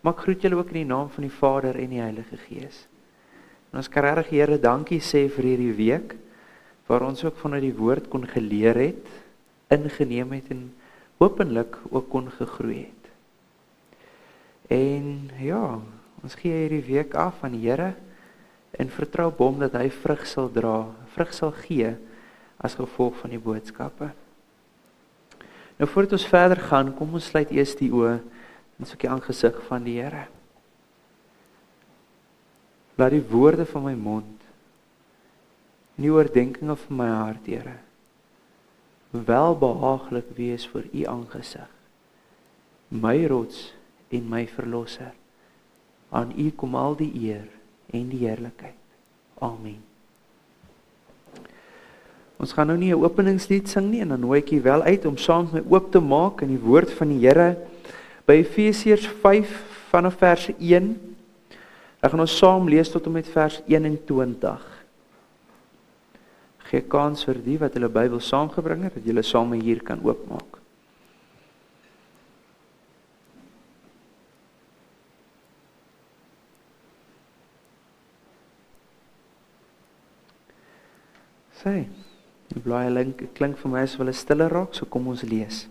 Maar ek groet julle ook in die naam van die Vader en die Heilige Gees. En ons kan regtig Here dankie sê vir hierdie week, waar ons ook vanuit die woord kon geleer het, ingeneem het en hopelik ook kon gegroei het. En ja, ons gee hierdie week af aan die Here en vertrou op hom dat hy vrug sal dra, vrug sal gee as gevolg van die boodskappe. Nou voordat ons verder gaan, kom ons sluit eers die oë en soek die aangesig van die Here. Laat die woorde van my mond en die oordeenkinge van my hart, Here, welbehaaglik wees voor U aangesig, my rots en my verlosser. Aan U kom al die eer en die heerlikheid. Amen. Ons gaan nou nie 'n openingslied sing nie, en dan nooi ek u wel uit om saam met my oop te maak in die woord van die Here by Efesiërs 5 vanaf vers 1. Ek gaan ons saam lees tot en met vers 21. Gee kans vir die wat hulle Bybel saamgebring het, dat julle saam hier kan oopmaak. Sê, die blaai klink vir my as wel 'n stiller raak, so kom ons lees.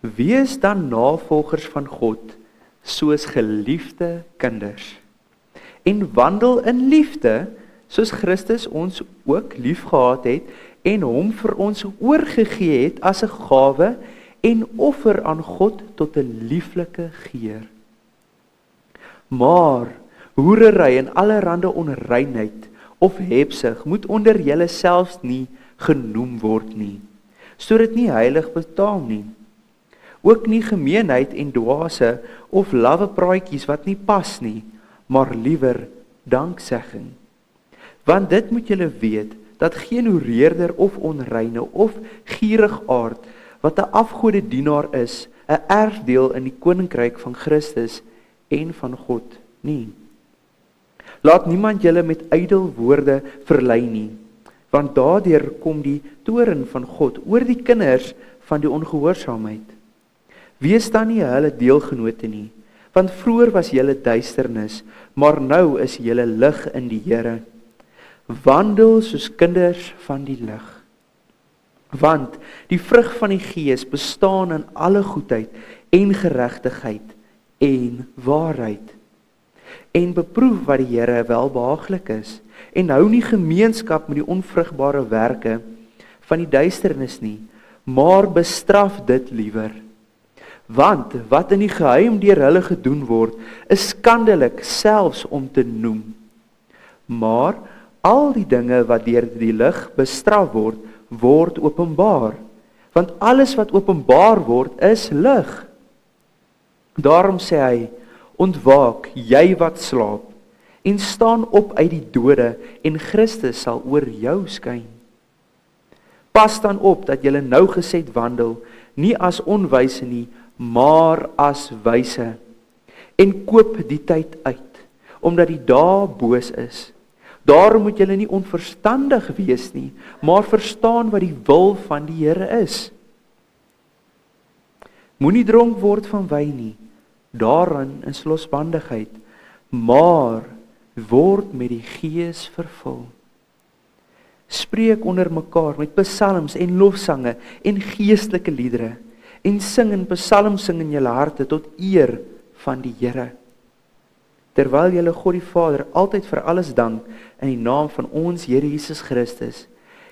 Wees dan navolgers van God, soos geliefde kinders, en wandel in liefde, soos Christus ons ook lief gehad het, en hom vir ons oorgegee het as 'n gawe en offer aan God tot 'n lieflike geur. Maar hoerery en allerhande onreinheid of hebsug moet onder julle selfs nie genoem word nie, sodat nie heilig betaam nie. Ook nie gemeenheid en dwaase of lawwe praatjies wat nie pas nie, maar liewer danksegging. Want dit moet julle weet, dat geen hoereerder of onreine of gierigaard, wat 'n afgodedienaar is, 'n erfdeel in die koninkryk van Christus en van God nie. Laat niemand julle met ydel woorde verlei nie, want daardeur kom die toorn van God oor die kinders van die ongehoorsaamheid. Wees dan nie hulle deelgenote nie, want vroeër was julle duisternis, maar nou is julle lig in die Here. Wandel soos kinders van die lig. Want die vrug van die Gees bestaan in alle goedheid en geregtigheid en waarheid. En beproef wat die Here welbehaaglik is, en hou nie gemeenskap met die onvrugbare werke van die duisternis nie, maar bestraf dit liewer. Want wat in die geheim deur hulle gedoen word, is skandelik selfs om te noem. Maar al die dinge wat deur die lig bestraf word, word openbaar. Want alles wat openbaar word, is lig. Daarom sê hy, ontwaak, jy wat slaap, en staan op uit die dode, en Christus sal oor jou skyn. Pas dan op, dat julle nougeset wandel, nie as onwyse nie, maar as wyse. En koop die tyd uit, omdat die dae boos is. Daarom moet julle nie onverstandig wees nie, maar verstaan wat die wil van die Here is. Moenie dronk word van wyn nie, daarin is losbandigheid, maar word met die Gees vervul. Spreek onder mekaar met psalms en lofsange en geestelike liedere, en sing en psalms sing in julle harte tot eer van die Here. Terwyl julle God die Vader altyd vir alles dank in die naam van ons Here Jesus Christus,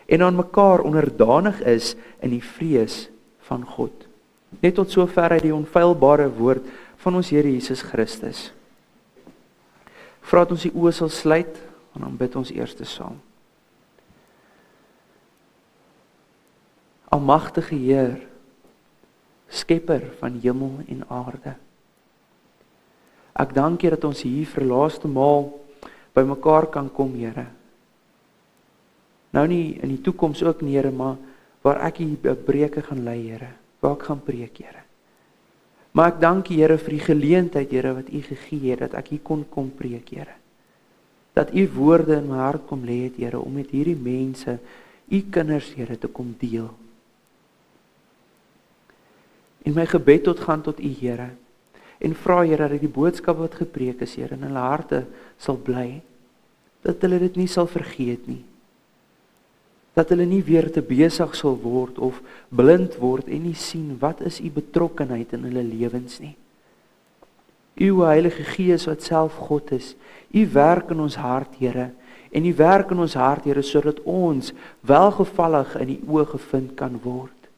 en aan mekaar onderdanig is in die vrees van God. Net tot sover uit die onfeilbare woord van ons Here Jesus Christus. Vra dat ons die oë sal sluit, en dan bid ons eers saam. Almagtige Heer, Skepper van hemel en aarde. Ek dank U dat ons hier vir laaste maal by mekaar kan kom, Here. Nou nie in die toekoms ook nie, Here, maar waar ek U preke gaan lei, Here, waar ek gaan preek, Here. Maar ek dank U, Here, vir die geleentheid, Here, wat U gegee het, dat ek hier kon kom preek, Here. Dat U woorde in my hart kom lê het, Here, om met hierdie mense, U kinders, Here, te kom deel. En my gebed gaan tot U, Here. En vra Here dat die boodskap wat gepreek is, Here, in hulle harte sal bly. Dat hulle dit nie sal vergeet nie. Dat hulle nie weer te besig sal word of blind word en nie sien wat is u betrokkenheid in hulle lewens nie. U Heilige Gees wat self God is, u werk in ons hart, Here, en u werk in ons hart, Here, sodat ons welgevallig in die oë gevind kan word.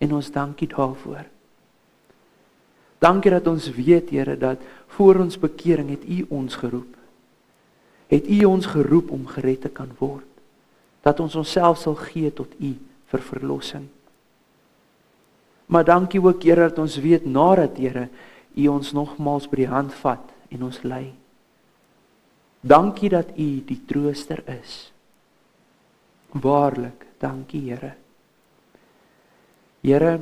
En ons dankie daarvoor. Dankie dat ons weet, Here, dat voor ons bekering het u ons geroep. Het u ons geroep om gered te kan word. Dat ons onsself sal gee tot u vir verlossing. Maar dankie ook, Here, dat ons weet nadat, Here, u ons nogmaals by die hand vat en ons lei. Dankie dat u die trooster is. Waarlik, dankie, Here. Here,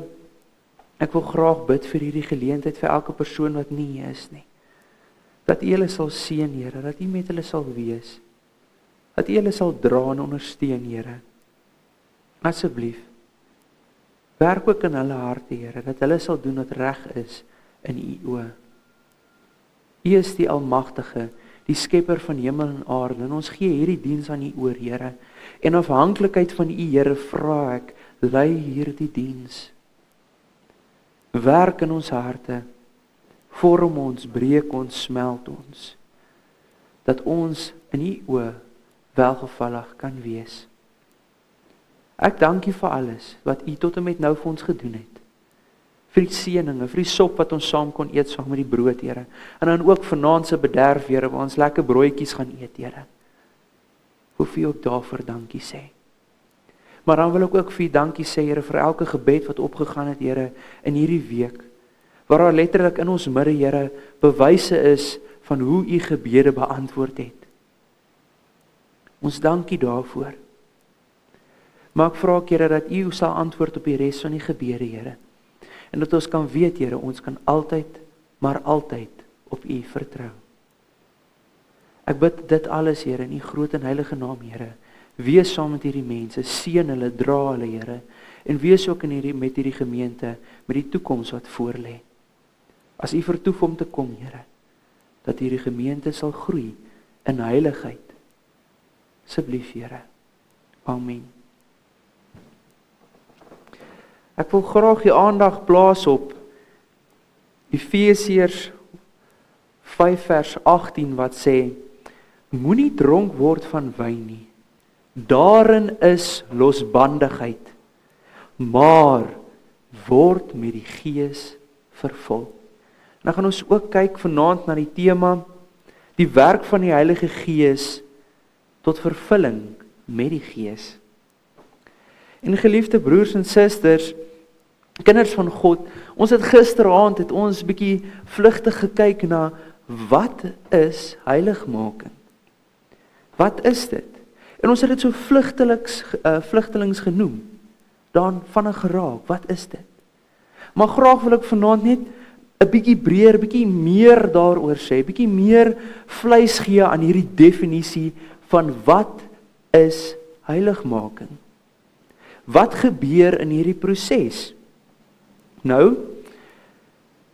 ek wil graag bid vir hierdie geleentheid vir elke persoon wat nie hier is nie. Dat u hulle sal seën, Here, dat u met hulle sal wees. Dat u hulle sal dra en ondersteun, Here. Asseblief, werk ook in hulle harte, Here, dat hulle sal doen wat reg is in u oë. U is die Almagtige, die skepper van hemel en aarde, en ons gee hierdie diens aan u oor, Here. En afhanklikheid van u, Here, vra ek, lei hierdie diens. Werk in ons harte, vorm ons, breek ons, smelt ons, dat ons in u oë welgevallig kan wees. Ek dank u vir alles wat u tot en met nou vir ons gedoen het. Vir die seëninge, vir die sop wat ons saam kon eet saam met die brood, Here. En dan ook vanaand se bederf, Here, waar ons lekker broodjies gaan eet, Here. Hoef u ook daarvoor dankie sê. Maar dan wil ek ook vir u dankie sê, Here, vir elke gebed wat opgegaan het, Here, in hierdie week. Waar daar letterlik in ons midde, Here, bewyse is van hoe u gebede beantwoord het. Ons dankie daarvoor. Maar ek vra, Here, dat u sal antwoord op die res van die gebede, Here. En dat ons kan weet, Here, ons kan altyd, maar altyd op u vertrou. Ek bid dit alles, Here, in u groot en heilige naam, Here. Wees saam met hierdie mense, seën hulle, dra hulle, Here. En wees ook met hierdie gemeente, met die toekoms wat voorlê. As u vertoef om te kom, Here, dat hierdie gemeente sal groei in heiligheid. Asseblief, Here. Amen. Ek wil graag die aandag plaas op Efesiërs 5 vers 18 wat sê, moenie dronk word van wyn nie. Daarin is losbandigheid, maar word met die Gees vervul. En dan gaan ons ook kyk vanaand na die tema, die werk van die Heilige Gees tot vervulling met die Gees. En geliefde broers en susters, kinders van God, ons het gisteraand het ons bietjie vlugtig gekyk na wat is heiligmaking? Wat is dit? En ons het dit so vlugtelings genoem, dan van 'n geraak, wat is dit? Maar graag wil ek vanaand net 'n bietjie breër, bietjie meer daaroor sê, bietjie meer vleis gee aan hierdie definisie van wat is heiligmaking? Wat gebeur in hierdie proses? Nou,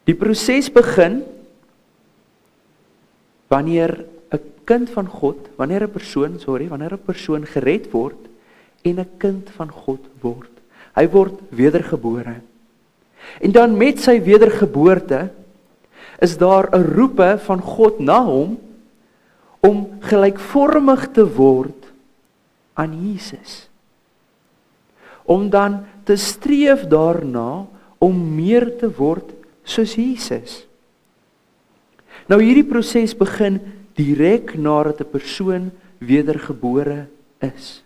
die proses begin wanneer 'n kind van God, wanneer 'n persoon gered word en 'n kind van God word. Hy word wedergebore. En dan met sy wedergeboorte is daar 'n roepe van God na hom om gelykvormig te word aan Jesus. Om dan te streef daarna om meer te word soos Jesus. Nou hierdie proses begin direk nadat 'n persoon wedergebore is.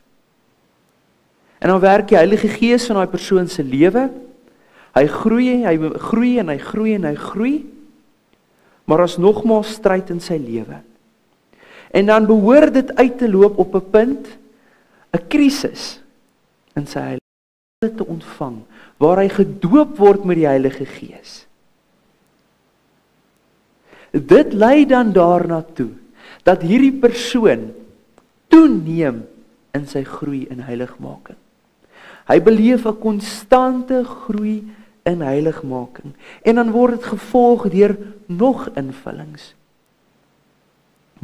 En dan werk die Heilige Gees in daai persoon se lewe. Hy groei en hy groei, maar daar's nogmaals stryd in sy lewe. En dan behoort dit uit te loop op 'n punt, 'n krisis in sy heilige te ontvang, waar hy gedoop word met die Heilige Gees. Dit lei dan daarna toe, dat hierdie persoon toeneem in sy groei in heiligmaking. Hy beleef 'n konstante groei in heiligmaking. En dan word dit gevolg deur nog invullings.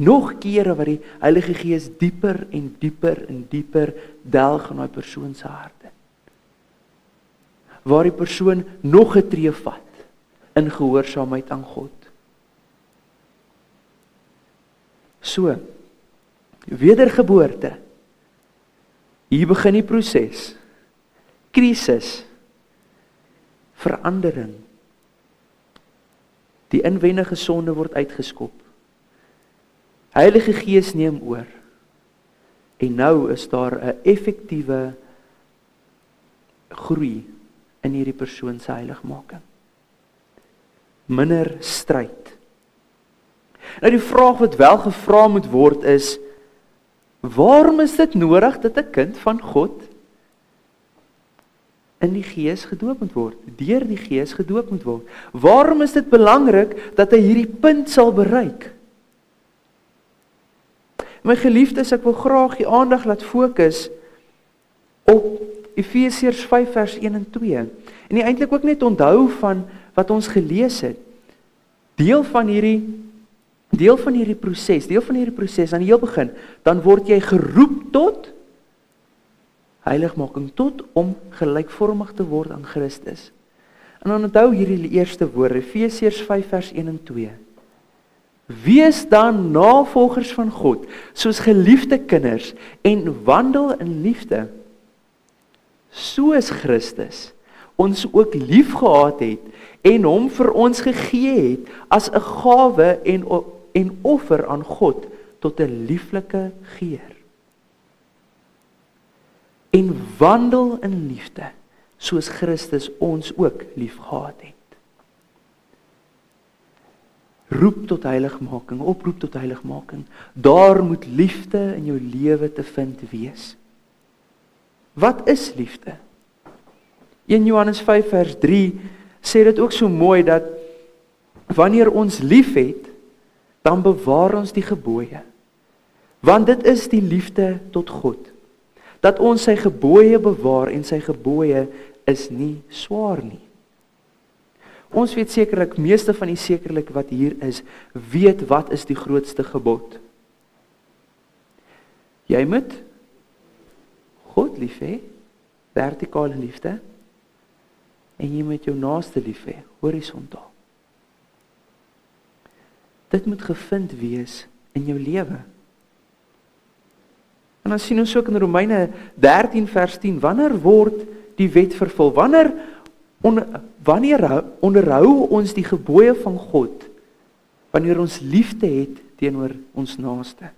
Nog kere wat die Heilige Gees dieper en dieper en dieper delg in daai persoon se hart. Waar die persoon nog 'n tree vat in gehoorsaamheid aan God. So, wedergeboorte. Hier begin die proses. Krisis. Verandering. Die inwendige sonde word uitgeskop. Heilige Gees neem oor. En nou is daar 'n effektiewe groei in hierdie persoon se heiligmaking. Minder stryd. Nou die vraag wat wel gevra moet word is, waarom is dit nodig dat 'n kind van God in die Gees gedoop moet word, deur die Gees gedoop moet word? Waarom is dit belangrik dat hy hierdie punt sal bereik? My geliefdes, ek wil graag die aandag laat fokus op Efesiërs 5 vers 1 en 2. En nie eintlik ook net onthou van wat ons gelees het. Deel van hierdie proses aan die heel begin, dan word jy geroep tot heiligmaking, tot om gelykvormig te word aan Christus. En dan onthou hierdie eerste woorde, Efesiërs 5 vers 1 en 2. Wees dan navolgers van God, soos geliefde kinders, en wandel in liefde, soos Christus ons ook lief gehad het, en hom vir ons gegee het, as 'n gawe en offer aan God, tot 'n lieflike geur. En wandel in liefde, soos Christus ons ook lief gehad het. Roep tot heiligmaking, oproep tot heiligmaking. Daar moet liefde in jou lewe te vind wees. Wat is liefde? 1 Johannes 5 vers 3 sê dit ook so mooi dat wanneer ons lief het, dan bewaar ons die gebooie. Want dit is die liefde tot God. Dat ons sy gebooie bewaar en sy gebooie is nie swaar nie. Ons weet sekerlik, meeste van die sekerlik wat hier is, weet wat is die grootste gebod. Jy moet God lief hê, vertikale liefde, en jy moet jou naaste lief hê, horisontaal. Dit moet gevind wees in jou lewe. En dan sien ons ook in Romeine 13 vers 10, wanneer word die wet vervul? Wanneer onderhou ons die gebooie van God, wanneer ons liefde het teenoor ons naaste?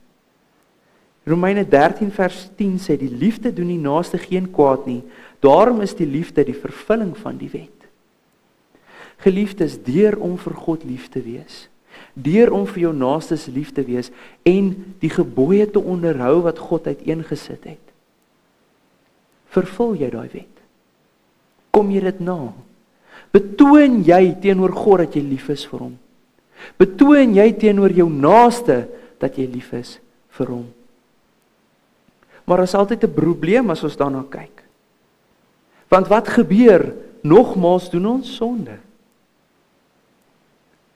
Romeine 13 vers 10 sê, die liefde doen die naaste geen kwaad nie, daarom is die liefde die vervulling van die wet. Geliefdes, deur om vir God lief te wees, deur om vir jou naastes lief te wees, en die gebooie te onderhou wat God uiteengesit het, vervul jy daai wet? Kom jy dit na? Betoon jy teenoor God dat jy lief is vir hom? Betoon jy teenoor jou naaste dat jy lief is vir hom? Maar is altyd 'n probleem as ons daarna kyk. Want wat gebeur? Nogmaals doen ons sonde.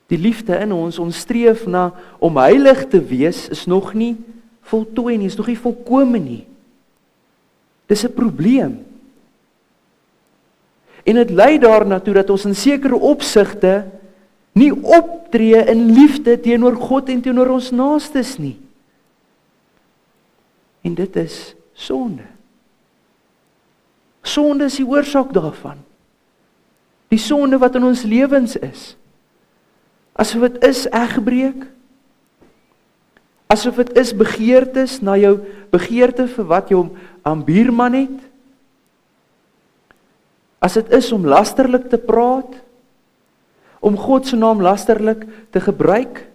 Die liefde in ons streef na om heilig te wees, is nog nie voltooi nie, is nog nie volkome nie. Dis 'n probleem. En dit lei daarna toe dat ons in sekere opsigte nie optree in liefde teenoor God en teenoor ons naastes nie. En dit is sonde. Sonde is die oorsaak daarvan. Die sonde wat in ons lewens is. Asof dit is egbreek. Asof dit is begeertes na jou begeerte vir wat jou aan buurman het. As dit is om lasterlik te praat, om God se naam lasterlik te gebruik,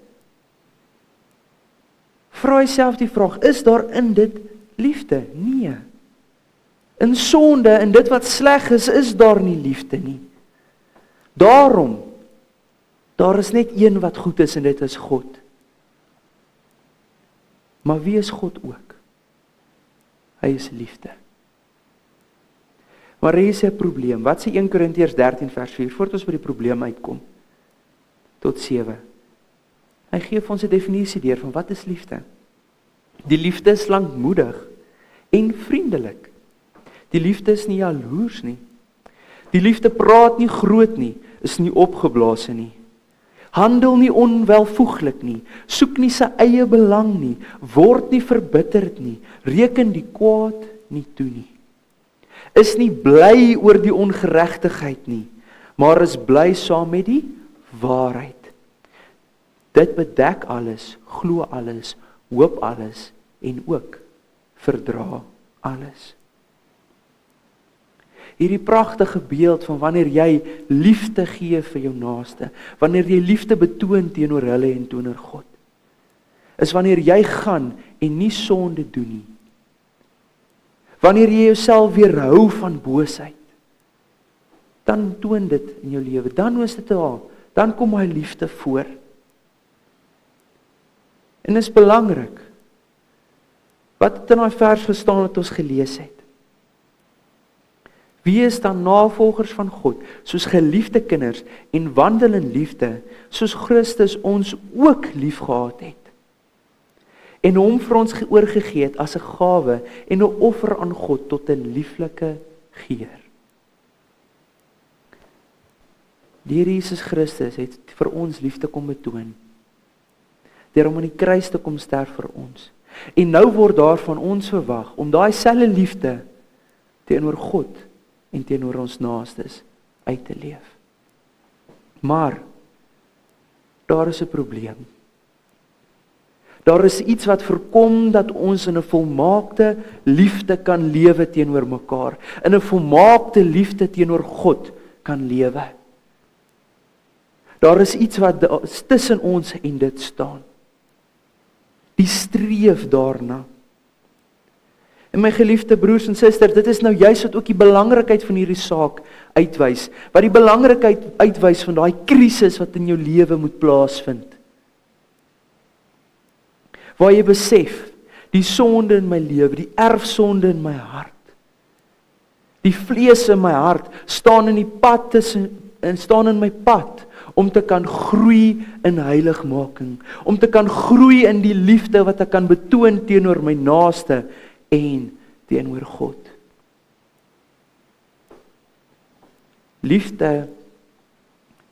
vra jouself die vraag, is daar in dit liefde? Nee. In sonde, in dit wat sleg is daar nie liefde nie. Daarom, daar is net een wat goed is en dit is God. Maar wie is God ook? Hy is liefde. Maar hier is 'n probleem. Wat sê 1 Korintiërs 13 vers 4, voordat ons by die probleem uitkom? Tot 7. Hy gee vir ons 'n definisie deur van wat is liefde. Die liefde is lankmoedig en vriendelik. Die liefde is nie jaloers nie. Die liefde praat nie groot nie, is nie opgeblaas nie. Handel nie onwelvoeglik nie, soek nie sy eie belang nie, word nie verbitterd nie, reken die kwaad nie toe nie. Is nie bly oor die ongeregtigheid nie, maar is bly saam met die waarheid. Dit bedek alles, glo alles, hoop alles en ook verdra alles. Hierdie pragtige beeld van wanneer jy liefde gee vir jou naaste, wanneer jy liefde betoon teenoor hulle en teenoor God, is wanneer jy gaan en nie sonde doen nie. Wanneer jy jouself weerhou van boosheid, dan toon dit in jou lewe, dan is dit daar, dan kom hy liefde voor. En is belangrik, wat het in daai vers gestaan wat ons gelees het? Wie is dan navolgers van God, soos geliefde kinders, en wandel in liefde, soos Christus ons ook lief gehad het, en hom vir ons oorgegee het as 'n gawe en 'n offer aan God tot 'n lieflike geur. Die Here Jesus Christus het vir ons liefde kom betoon, deur om aan die kruis te kom sterf vir ons. En nou word daar van ons verwag om daai selfde liefde teenoor God en teenoor ons naastes uit te leef. Maar daar is 'n probleem. Daar is iets wat voorkom dat ons in 'n volmaakte liefde kan lewe teenoor mekaar, in 'n volmaakte liefde teenoor God kan lewe. Daar is iets wat tussen ons en dit staan. Die streef daarna. En my geliefde broers en susters, dit is nou juist wat ook die belangrikheid van hierdie saak uitwys. Wat die belangrikheid uitwys van daai krisis wat in jou lewe moet plaasvind. Waar jy besef, die sonde in my lewe, die erfsonde in my hart, die vlees in my hart, staan in my pad, om te kan groei in heiligmaking, om te kan groei in die liefde wat ek kan betoon teenoor my naaste en teenoor God. Liefde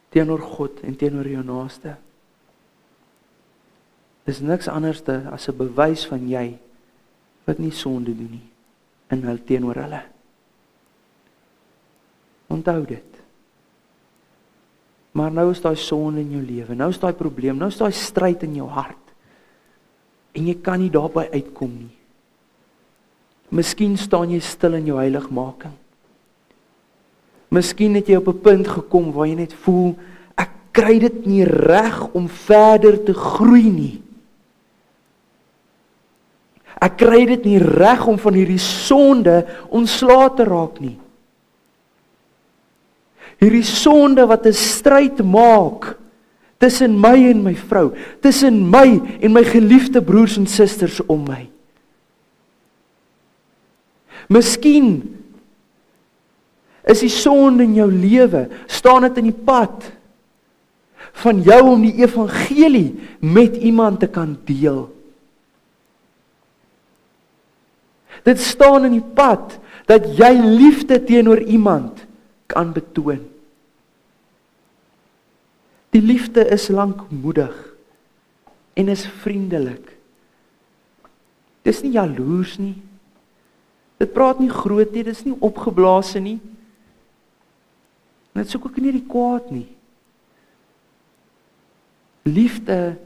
teenoor God en teenoor jou naaste is niks anders as 'n bewys van jy wat nie sonde doen nie in hulle teenoor hulle. Onthou dit. Maar nou is daai sonde in jou lewe, nou is daai probleem, nou is daai stryd in jou hart. En jy kan nie daarby uitkom nie. Miskien staan jy stil in jou heiligmaking. Miskien het jy op 'n punt gekom waar jy net voel, ek kry dit nie reg om verder te groei nie. Ek kry dit nie reg om van hierdie sonde ontslae te raak nie. Hierdie sonde wat 'n stryd maak tussen my en my vrou, tussen my en my geliefde broers en susters om my. Miskien is die sonde in jou lewe, staan dit in die pad van jou om die evangelie met iemand te kan deel. Dit staan in die pad dat jy liefde teenoor iemand kan betoon. Die liefde is lankmoedig en is vriendelik. Dis nie jaloers nie. Dit praat nie groot nie, dit is nie opgeblaas nie. En dit soek ook nie die kwaad nie. Liefde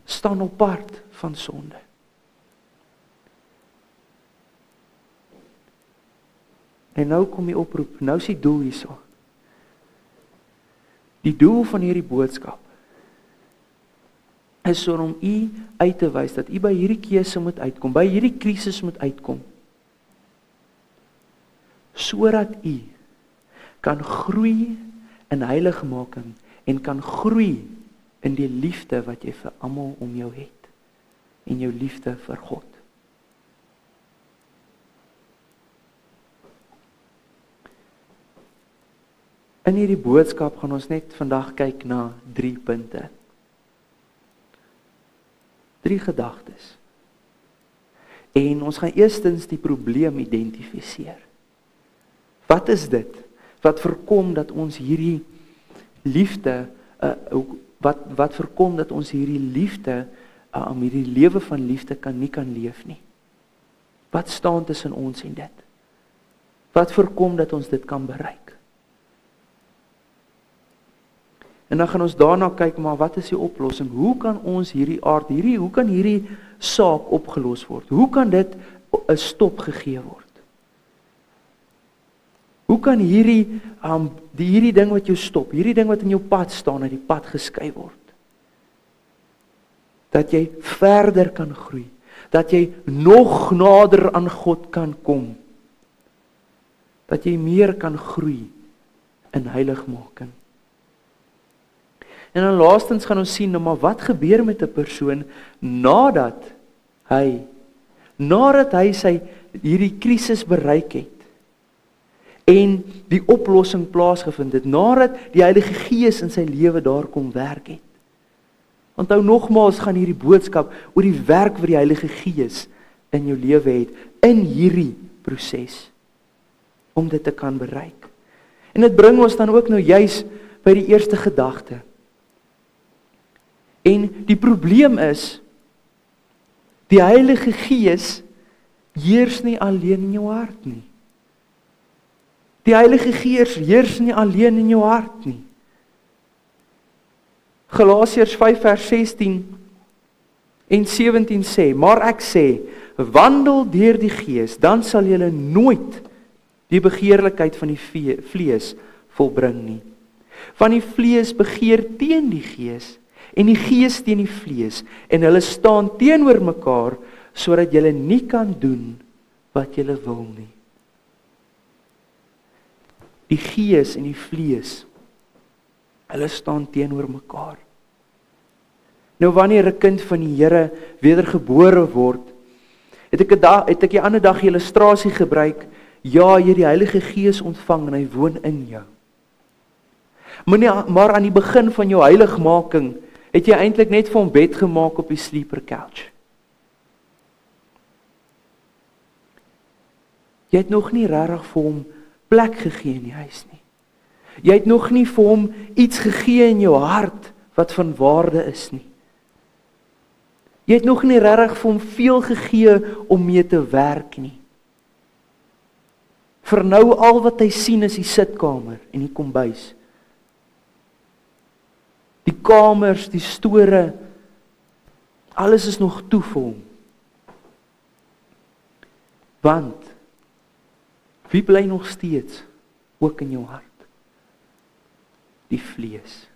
staan apart van sonde. En nou kom die oproep, nou is die doel hierso. Die doel van hierdie boodskap is om u uit te wys dat u by hierdie keuse moet uitkom, by hierdie krisis moet uitkom. Sodat u kan groei in heiligmaking en kan groei in die liefde wat jy vir almal om jou het en jou liefde vir God. In hierdie boodskap gaan ons net vandag kyk na 3 punte. 3 gedagtes. En ons gaan eerstens die probleem identifiseer. Wat is dit? Wat voorkom dat ons hierdie liefde, wat voorkom dat ons hierdie liefde, hierdie lewe van liefde nie kan leef nie? Wat staan tussen ons en dit? Wat voorkom dat ons dit kan bereik? En dan gaan ons daarna kyk, maar wat is die oplossing? Hoe kan ons hoe kan hierdie saak opgelos word? Hoe kan dit 'n stop gegee word? Hoe kan hierdie ding wat jou stop, hierdie ding wat in jou pad staan, uit die pad geskei word? Dat jy verder kan groei, dat jy nog nader aan God kan kom, dat jy meer kan groei in heiligmaking. En dan laastens gaan ons sien, maar wat gebeur met 'n persoon nadat hy hierdie krisis bereik het en die oplossing plaasgevind het, nadat die Heilige Gees in sy lewe daar kom werk het. Onthou nogmaals, gaan hierdie boodskap oor die werk wat die Heilige Gees in jou lewe het, in hierdie proses, om dit te kan bereik. En dit bring ons dan ook nou juis by die eerste gedagte. En die probleem is, die Heilige Gees heers nie alleen in jou hart nie. Die Heilige Gees heers nie alleen in jou hart nie. Galasiërs 5 vers 16 en 17 sê, maar ek sê, wandel deur die Gees, dan sal julle nooit die begeerlikheid van die vlees volbring nie. Want die vlees begeer teen die Gees, en die Gees teen die vlees, en hulle staan teenoor mekaar, sodat julle nie kan doen wat julle wil nie. Die Gees en die vlees, hulle staan teenoor mekaar. Nou wanneer 'n kind van die Here wedergebore word, het ek die ander dag die illustrasie gebruik, ja, jy het die Heilige Gees ontvang en hy woon in jou. Maar aan die begin van jou heiligmaking, het jy eintlik net vir hom bed gemaak op die sleeper couch. Jy het nog nie regtig vir hom plek gegee in die huis nie. Jy het nog nie vir hom iets gegee in jou hart wat van waarde is nie. Jy het nog nie regtig vir hom veel gegee om mee te werk nie. Vir nou al wat hy sien is die sitkamer en die kombuis. Die kamers, die store, alles is nog toe vir hom. Want, wie bly nog steeds ook in jou hart? Die vlees.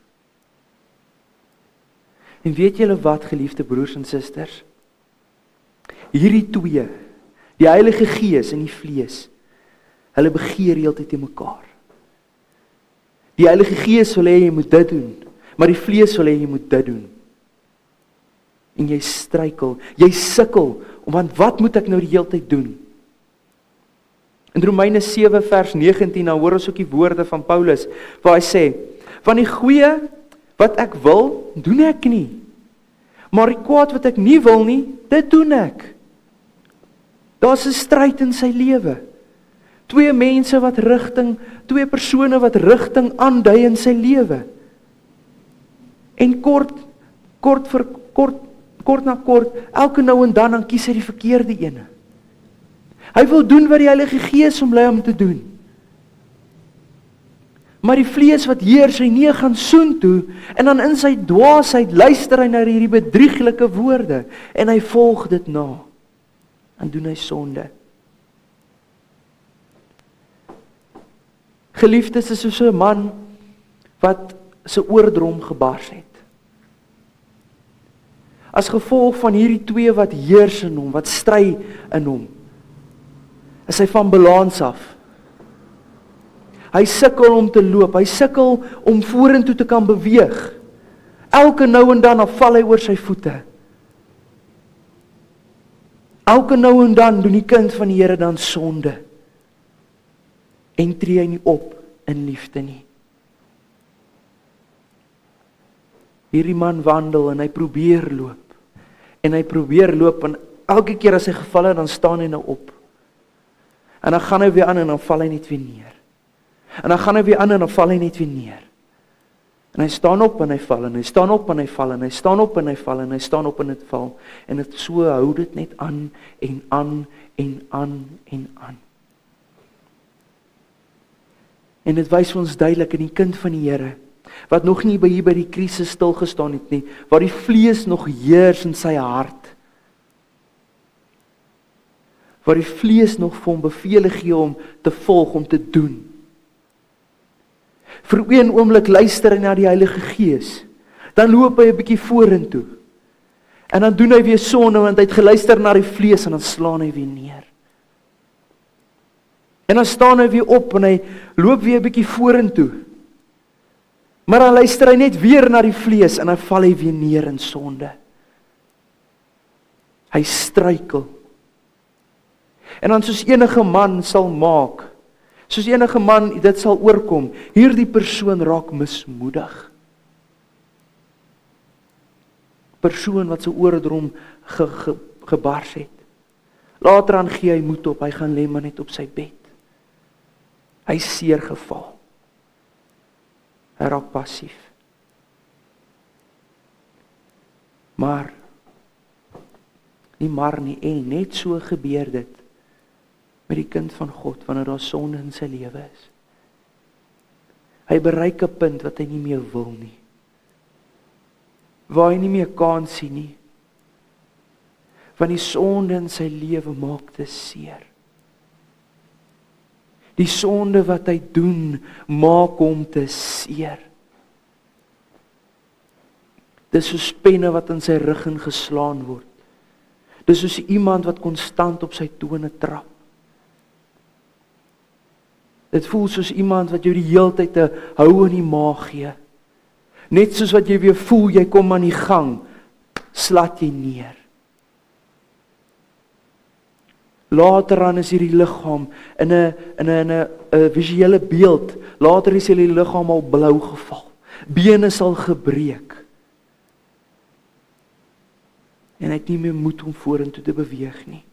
En weet julle wat, geliefde broers en susters? Hierdie twee, die Heilige Gees en die vlees, hulle begeer heeltyd te mekaar. Die Heilige Gees wil hê jy moet dit doen, maar die vlees wil hê jy moet dit doen. En jy struikel, jy sukkel, want wat moet ek nou die hele tyd doen? In Romeine 7 vers 19, nou hoor ons ook die woorde van Paulus, waar hy sê, van die goeie wat ek wil, doen ek nie. Maar die kwaad wat ek nie wil nie, dit doen ek. Daar's 'n stryd in sy lewe. Twee persone wat rigting aandui in sy lewe. En kort na kort, elke nou en dan kies hy die verkeerde ene. Hy wil doen wat die Heilige Gees hom lei om te doen. Maar die vlees wat heers, hy nie gaan soontoe, en dan in sy dwaasheid luister hy na hierdie bedrieglike woorde, en hy volg dit na, en doen hy sonde. Geliefdes, is soos 'n man, wat sy oordrom gebars het. As gevolg van hierdie twee wat heers in hom, wat stry in hom, is hy van balans af. Hy sukkel om te loop, hy sukkel om vorentoe te kan beweeg. Elke nou en dan val hy oor sy voete. Elke nou en dan doen die kind van die Here dan sonde. En tree hy nie op in liefde nie. Hierdie man wandel en hy probeer loop. En hy probeer loop en elke keer as hy geval het, dan staan hy nou op. En dan gaan hy weer aan en dan val hy net weer neer. En dan gaan hy weer aan en dan val hy net weer neer. En hy staan op en hy val en hy staan op en hy val en hy staan op en hy val en hy staan op en hy val. En dit so hou dit net aan en aan en aan en aan. En dit wys ons duidelik in die kind van die Here, wat nog nie hier by die krisis stilgestaan het nie, waar die vlees nog heers in sy hart. Waar die vlees nog vir hom bevele gee om te volg, om te doen. Vir een oomblik luister hy na die Heilige Gees. Dan loop hy 'n bietjie vorentoe. En dan doen hy weer sonde, want hy het geluister na die vlees en dan slaan hy weer neer. En dan staan hy weer op en hy loop weer 'n bietjie vorentoe. Maar dan luister hy net weer na die vlees en dan val hy weer neer in sonde. Hy struikel. En dan soos enige man sal maak, soos enige man dit sal oorkom, hierdie persoon raak mismoedig. Persoon wat sy oordrom gebars het. Later dan gee hy moed op, hy gaan lê maar net op sy bed. Hy is seer geval. Hy raak passief. Maar nie en net so gebeur dit met die kind van God wanneer daar sonde in sy lewe is. Hy bereik 'n punt wat hy nie meer wil nie. Waar hy nie meer kans sien nie. Want die sonde in sy lewe maak dit seer. Die sonde wat hy doen, maak hom te seer. Dis soos penne wat in sy rug ingeslaan word. Dis soos iemand wat konstant op sy tone trap. Dit voel soos iemand wat jou die hele tyd 'n hou in die maag gee. Net soos wat jy weer voel, jy kom aan die gang, slat jy neer. Later dan is hierdie liggaam in 'n visuele beeld. Later is hierdie liggaam al blou geval. Bene sal gebreek. En hy het nie meer moed om vorentoe te beweeg nie.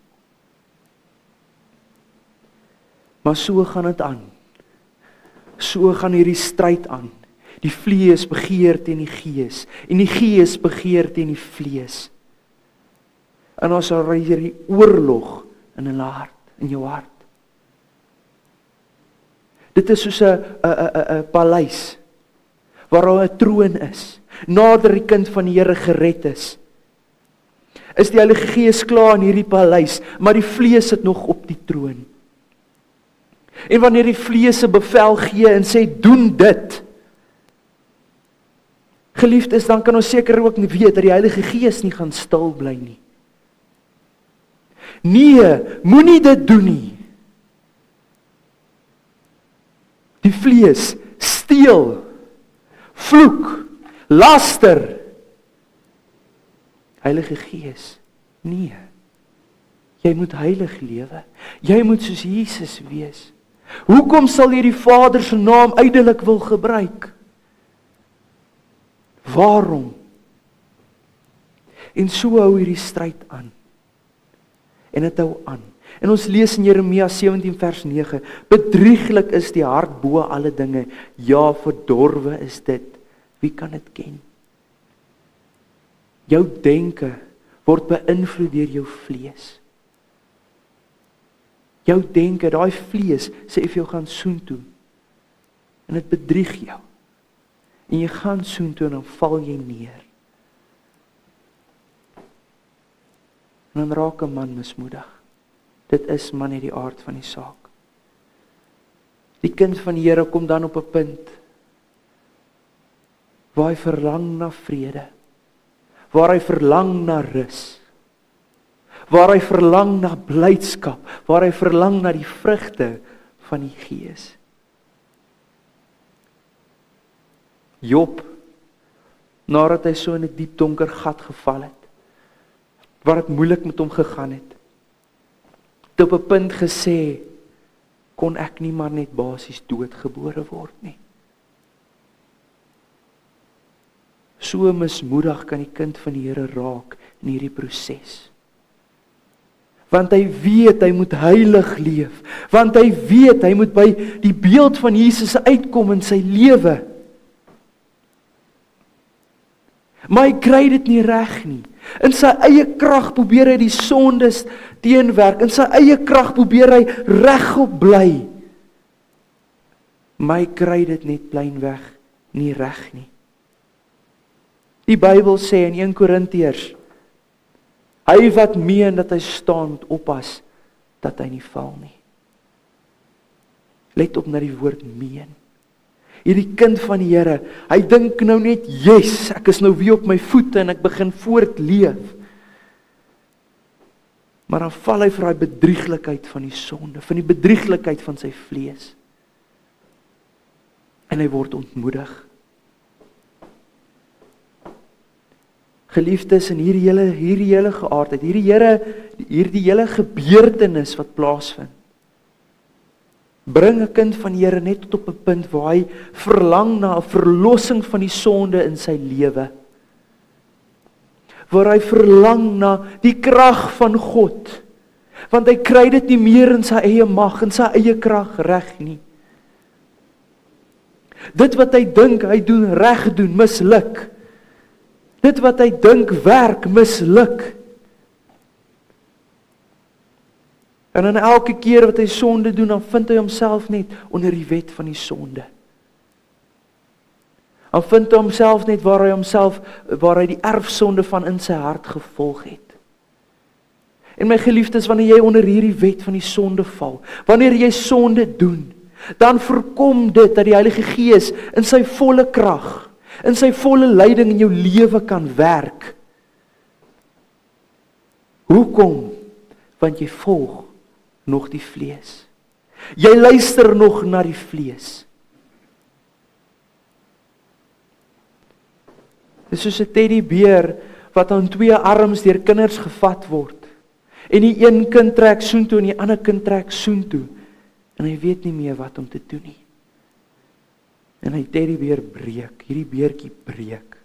Maar so gaan dit aan. So gaan hierdie stryd aan. Die vlees begeer teen die gees en die gees begeer teen die vlees. En ons sal hierdie oorlog in hulle hart, in jou hart. Dit is soos 'n paleis waar daar 'n troon is. Nader die kind van die Here gered is die Heilige Gees klaar in hierdie paleis, maar die vlees sit nog op die troon. En wanneer die vlees 'n bevel gee en sê doen dit, geliefdes, dan kan ons seker ook nie weet dat die Heilige Gees nie gaan stil bly nie. Nee, moenie dit doen nie. Die vlees steel, vloek, laster. Heilige Gees, nee. Jy moet heilig lewe. Jy moet soos Jesus wees. Hoekom sal jy die Vader se naam ydelik wil gebruik? Waarom? En so hou hierdie stryd aan. En dit hou aan. En ons lees in Jeremia 17 vers 9, bedrieglik is die hart bo alle dinge, ja, verdorwe is dit, wie kan dit ken? Jou denke word beïnvloed deur jou vlees. Jou denke, daai vlees, sê vir jou gaan soontoe, en dit bedrieg jou, en jy gaan soontoe en dan val jy neer. En dan raak 'n man mismoedig. Dit is maar net die aard van die saak. Die kind van die Here kom dan op 'n punt waar hy verlang na vrede, waar hy verlang na rus, waar hy verlang na blydskap, waar hy verlang na die vrugte van die Gees. Job, nadat hy so in 'n diep donker gat geval het, waar dit moeilik met hom gegaan het, op 'n punt gesê, kon ek nie maar net basies doodgebore word nie. So mismoedig kan die kind van die Here raak in hierdie proses. Want hy weet hy moet heilig leef. Want hy weet hy moet by die beeld van Jesus uitkom in sy lewe. Maar hy kry dit nie reg nie. In sy eie krag probeer hy die sondes teenwerk. In sy eie krag probeer hy regop bly. Maar hy kry dit net pleinweg nie reg nie. Die Bybel sê in 1 Korintiërs, hy wat meen dat hy staan moet oppas, dat hy nie val nie. Let op na die woord meen. Hierdie kind van die Here, hy dink nou net, yes, ek is nou weer op my voete en ek begin voortleef. Maar dan val hy vir die bedrieglikheid van die sonde, van die bedrieglikheid van sy vlees. En hy word ontmoedig. Geliefdes, in hierdie hele geaardheid, hierdie hele gebeurtenis wat plaasvind, bring 'n kind van die Here net tot op 'n punt waar hy verlang na 'n verlossing van die sonde in sy lewe. Waar hy verlang na die krag van God. Want hy kry dit nie meer in sy eie mag, in sy eie krag reg nie. Dit wat hy dink hy doen reg doen, misluk. Dit wat hy dink werk, misluk. En dan elke keer wat hy sonde doen, dan vind hy homself net onder die wet van die sonde. Dan vind hy homself net waar hy die erfsonde van in sy hart gevolg het. En my geliefdes, wanneer jy onder hierdie wet van die sonde val, wanneer jy sonde doen, dan voorkom dit dat die Heilige Gees in sy volle krag, in sy volle leiding in jou lewe kan werk. Hoekom? Want jy volg nog die vlees. Jy luister nog na die vlees. Dit is soos 'n teddybeer wat aan 2 arms deur kinders gevat word. En die een kind trek soontoe en die ander kind trek soontoe. En hy weet nie meer wat om te doen nie. En hy teddybeer breek, hierdie beertjie breek.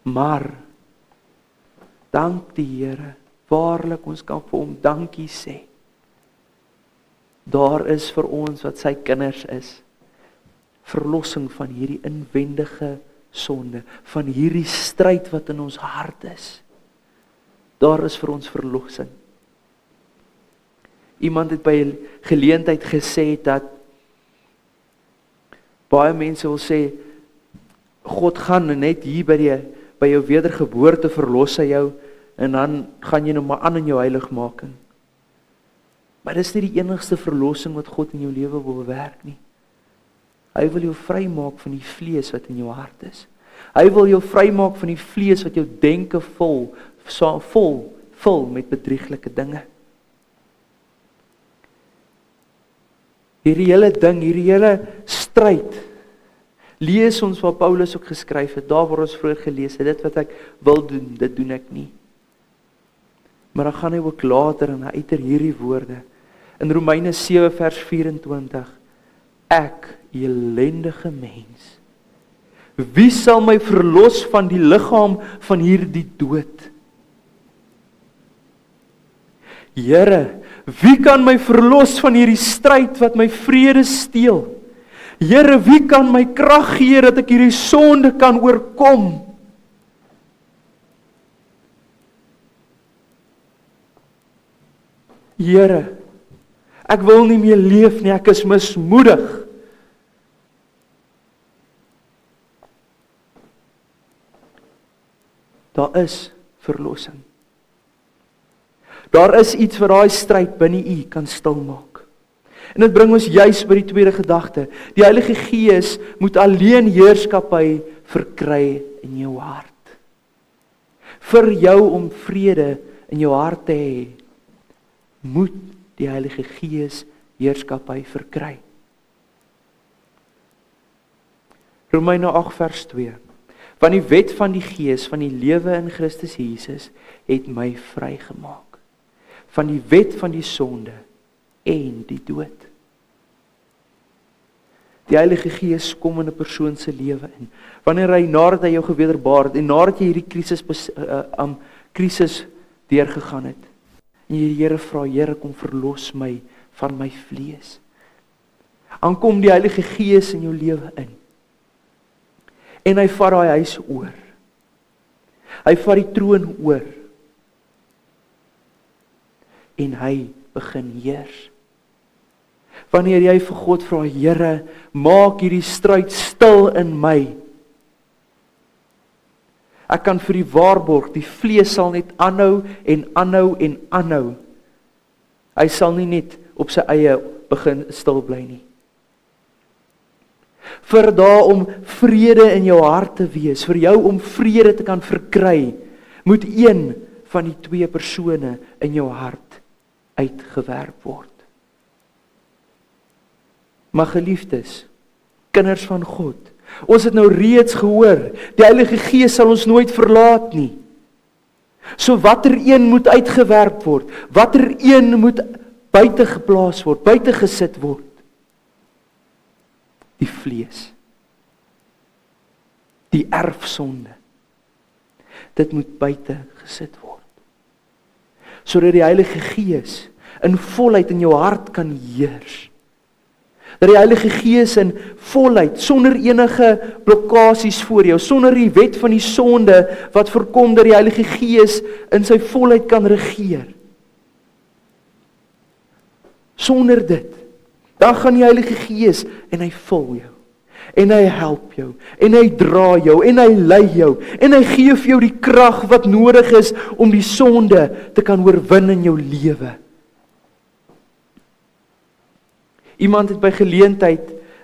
Maar dank die Here, waarlik ons kan vir hom dankie sê. Daar is vir ons wat sy kinders is, verlossing van hierdie inwendige sonde, van hierdie stryd wat in ons hart is. Daar is vir ons verlossing. Iemand het by 'n geleentheid gesê dat baie mense wil sê, God gaan net hier by jou wedergeboorte verlos hy jou, en dan gaan jy nou maar aan in jou heiligmaking. Maar dis nie die enigste verlossing wat God in jou lewe wil werk nie. Hy wil jou vrymaak van die vlees wat in jou hart is. Hy wil jou vrymaak van die vlees wat jou denke vul met bedrieglike dinge. Hierdie hele ding, hierdie hele stryd, lees ons wat Paulus ook geskryf het, daar waar ons vroeër gelees het, dit wat ek wil doen, dit doen ek nie. Maar dan gaan hy ook later en hy uiter hierdie woorde, in Romeine 7 vers 24, ek, elendige mens, wie sal my verlos van die liggaam van hierdie dood? Here, wie kan my verlos van hierdie stryd wat my vrede steel? Here, wie kan my krag gee dat ek hierdie sonde kan oorkom? Here, ek wil nie meer leef nie, ek is mismoedig. Daar is verlossing. Daar is iets wat daai stryd binne u kan stilmaak. En dit bring ons juis by die tweede gedagte. Die Heilige Gees moet alleen heerskappy verkry in jou hart. Vir jou om vrede in jou hart te hê, moet die Heilige Gees heerskappy verkry. Romeine 8 vers 2. Want die wet van die Gees van die lewe in Christus Jesus het my vrygemaak van die wet van die sonde en die dood. Die Heilige Gees kom in 'n persoon se lewe in. Wanneer hy nadat hy jou gewederbaar het en nadat jy hierdie krisis deurgegaan het. En jy die Here vra, Here, kom verlos my van my vlees. Dan kom die Heilige Gees in jou lewe in. En hy vat daai huis oor. Hy vat die troon oor. En hy begin heers. Wanneer jy vir God vra, Here, maak hierdie stryd stil in my. Ek kan vir die waarborg, die vlees sal net aanhou en aanhou en aanhou. Hy sal nie net op sy eie begin stil bly nie. Vir daar om vrede in jou hart te wees, vir jou om vrede te kan verkry, moet een van die twee persone in jou hart uitgewerp word. Maar geliefdes, kinders van God, ons het nou reeds gehoor, die Heilige Gees sal ons nooit verlaat nie. So watter een moet uitgewerp word? Watter een moet buite geplaas word, buite gesit word? Die vlees. Die erfsonde. Dit moet buite gesit word. Sodat die Heilige Gees in volheid in jou hart kan heers. Dat die Heilige Gees in volheid, sonder enige blokkasies voor jou, sonder die wet van die sonde wat voorkom, dat die Heilige Gees in sy volheid kan regeer. Sonder dit, dan gaan die Heilige Gees en hy vul jou, en hy help jou, en hy dra jou, en hy lei jou, en hy gee vir jou die krag wat nodig is om die sonde te kan oorwin in jou lewe. Iemand het by geleentheid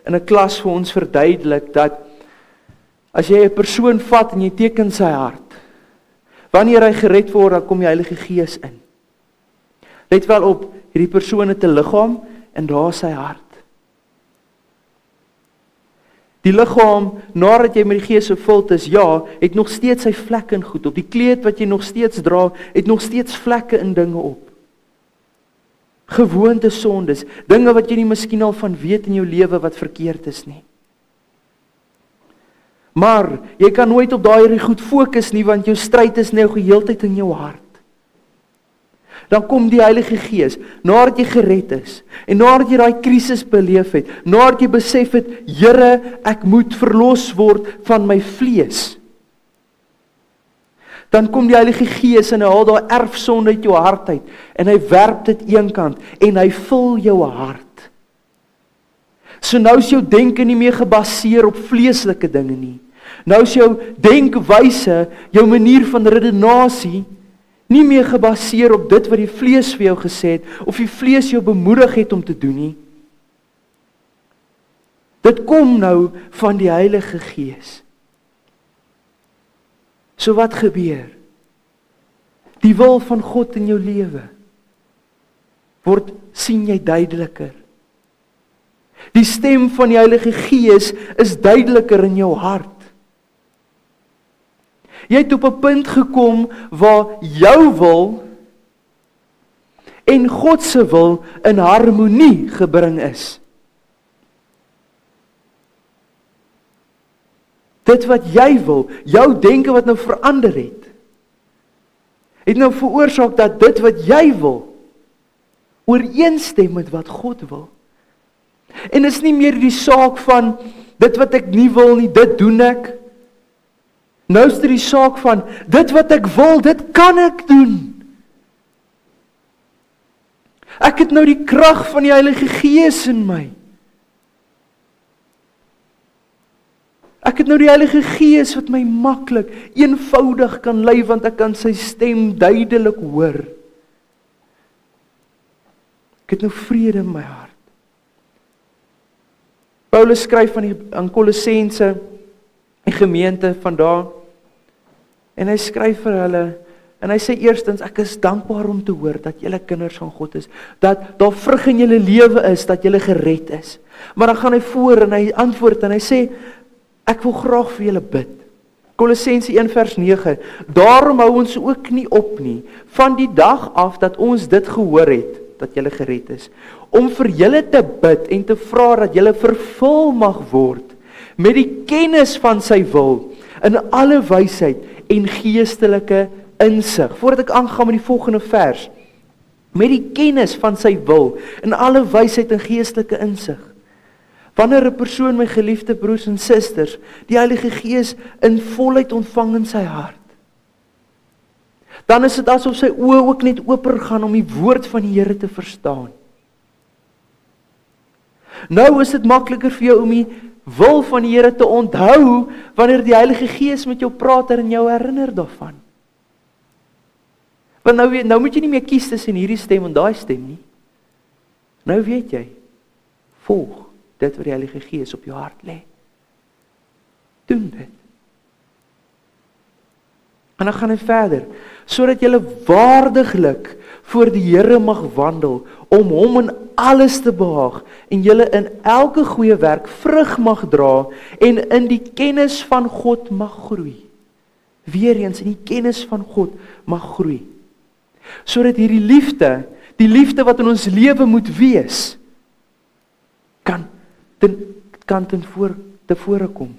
in 'n klas vir ons verduidelik dat as jy 'n persoon vat en jy teken sy hart, wanneer hy gered word, dan kom die Heilige Gees in. Let wel op, hierdie persoon het 'n liggaam en daar is sy hart. Die liggaam, nadat jy met die Gees vervuld is, ja, het nog steeds sy vlekke en goed op. Die kleed wat jy nog steeds dra, het nog steeds vlekke en dinge op. Gewoonte sondes, dinge wat jy nie miskien al van weet in jou lewe wat verkeerd is nie. Maar, jy kan nooit op daai goed fokus nie, want jou stryd is nou geheeltyd in jou hart. Dan kom die Heilige Gees, nadat jy gered is, en nadat jy daai krisis beleef het, nadat jy besef het, Here, ek moet verlos word van my vlees. Dan kom die Heilige Gees en hy haal daai erfsonde uit jou hart uit, en hy werp dit eenkant, en hy vul jou hart. So nou is jou denke nie meer gebaseer op vleeslike dinge nie. Nou is jou denkwyse, jou manier van redenasie, nie meer gebaseer op dit wat die vlees vir jou gesê het, of die vlees jou bemoedig het om te doen nie. Dit kom nou van die Heilige Gees. So wat gebeur? Die wil van God in jou lewe sien jy duideliker. Die stem van die Heilige Gees is duideliker in jou hart. Jy het op 'n punt gekom waar jou wil en God se wil in harmonie gebring is. Dit wat jy wil, jou denke wat nou verander het nou veroorsaak dat dit wat jy wil ooreenstem met wat God wil. En is nie meer die saak van dit wat ek nie wil nie, dit doen ek. Nou is dit die saak van dit wat ek wil, dit kan ek doen. Ek het nou die krag van die Heilige Gees in my. Ek het nou die Heilige Gees wat my maklik, eenvoudig kan lei, want ek kan sy stem duidelik hoor. Ek het nou vrede in my hart. Paulus skryf aan Kolossense, die gemeente vandaag, en hy skryf vir hulle, en hy sê eerstens, ek is dankbaar om te hoor, dat julle kinders van God is, dat daar vrug in julle lewe is, dat julle gered is. Maar dan gaan hy voor, en hy antwoord, en hy sê, ek wil graag vir julle bid. Kolossense 1 vers 9, daarom hou ons ook nie op nie, van die dag af dat ons dit gehoor het, dat julle gered is, om vir julle te bid en te vra dat julle vervul mag word met die kennis van sy wil in alle wysheid en geestelike insig. Voordat ek aangaan met die volgende vers, met die kennis van sy wil in alle wysheid en geestelike insig. Wanneer 'n persoon, my geliefde broers en susters, die Heilige Gees in volheid ontvang in sy hart, dan is dit asof sy oë ook net oop gaan om die woord van die Here te verstaan. Nou is dit makliker vir jou om die wil van die Here te onthou, wanneer die Heilige Gees met jou praat en jou herinner daarvan. Want nou moet jy nie meer kies tussen hierdie stem en daai stem nie. Nou weet jy, volg dit wat die Heilige Gees op jou hart lê. Doen dit. En dan gaan hy verder, sodat jy waardiglik voor die Here mag wandel, om hom in alles te behaag, en jy in elke goeie werk vrug mag dra, en in die kennis van God mag groei. Weereens, in die kennis van God mag groei. Sodat hierdie liefde, die liefde wat in ons lewe moet wees, kan tevore kom.